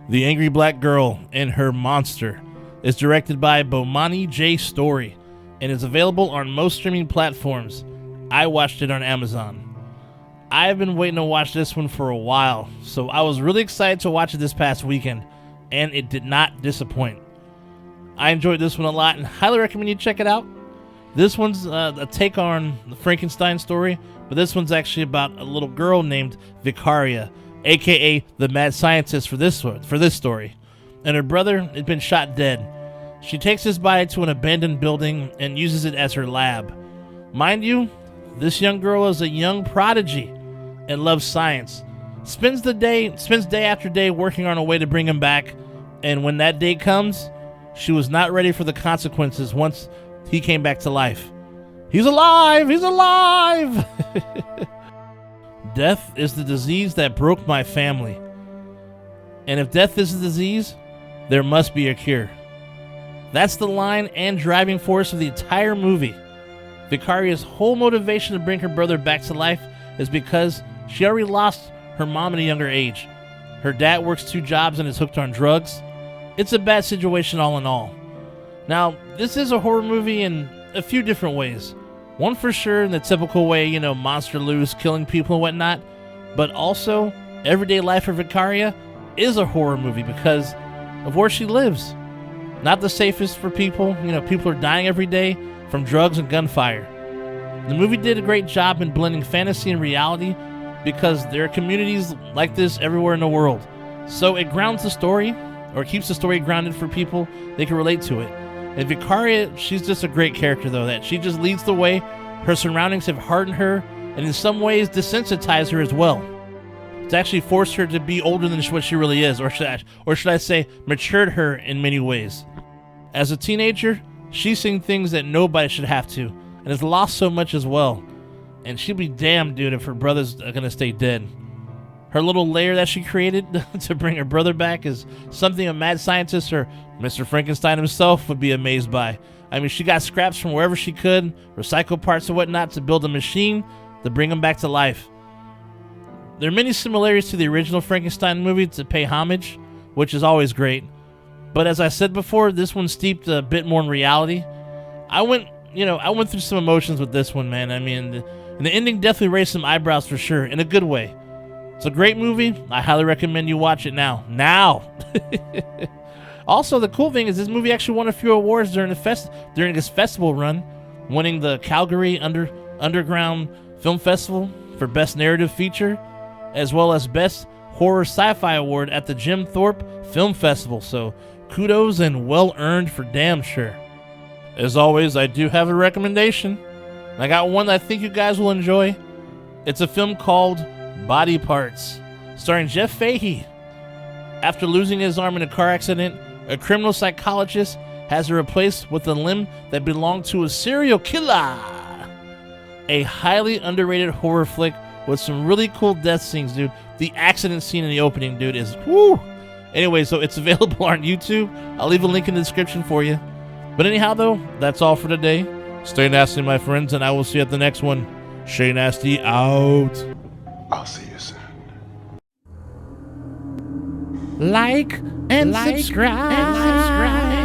The Angry Black Girl and Her Monster is directed by Bomani J. Story and is available on most streaming platforms. I watched it on Amazon. I've been waiting to watch this one for a while, so I was really excited to watch it this past weekend, and it did not disappoint. I enjoyed this one a lot and highly recommend you check it out. This one's a take on the Frankenstein story, but this one's actually about a little girl named Vicaria, aka the mad scientist for this story, and her brother had been shot dead. She takes his body to an abandoned building and uses it as her lab. Mind you, this young girl is a young prodigy and loves science. Spends day after day working on a way to bring him back, and when that day comes, she was not ready for the consequences once he came back to life. He's alive! He's alive! Death is the disease that broke my family. And if death is a disease, there must be a cure. That's the line and driving force of the entire movie. Vicaria's whole motivation to bring her brother back to life is because she already lost her mom at a younger age. Her dad works 2 jobs and is hooked on drugs. It's a bad situation all in all. Now, this is a horror movie in a few different ways. One for sure in the typical way, monster loose, killing people and whatnot. But also, everyday life for Vicaria is a horror movie because of where she lives. Not the safest for people. People are dying every day from drugs and gunfire. The movie did a great job in blending fantasy and reality because there are communities like this everywhere in the world. So it grounds the story, or keeps the story grounded for people they can relate to it. And Vicaria, she's just a great character, though, that she just leads the way. Her surroundings have hardened her, and in some ways desensitized her as well. It's actually forced her to be older than what she really is, or should I say, matured her in many ways. As a teenager, she's seen things that nobody should have to, and has lost so much as well. And she'd be damned, dude, if her brother's gonna stay dead. Her little lair that she created to bring her brother back is something a mad scientist or Mr. Frankenstein himself would be amazed by. I mean, she got scraps from wherever she could, recycle parts and whatnot to build a machine to bring him back to life. There are many similarities to the original Frankenstein movie to pay homage, which is always great. But as I said before, this one steeped a bit more in reality. I went through some emotions with this one, man. I mean, the ending definitely raised some eyebrows for sure, in a good way. It's a great movie. I highly recommend you watch it now. Also, the cool thing is this movie actually won a few awards during its festival run, winning the Calgary Underground Film Festival for Best Narrative Feature, as well as Best Horror Sci-Fi Award at the Jim Thorpe Film Festival. So kudos and well earned for damn sure. As always, I do have a recommendation. I got one that I think you guys will enjoy. It's a film called Body Parts, starring Jeff Fahey. After losing his arm in a car accident, a criminal psychologist has it replaced with a limb that belonged to a serial killer. A highly underrated horror flick with some really cool death scenes, dude. The accident scene in the opening, dude, is whoo. Anyway, so it's available on YouTube. I'll leave a link in the description for you. But anyhow, though, that's all for today. Stay nasty, my friends, and I will see you at the next one. Shay Nasty out. I'll see you soon. Like and subscribe.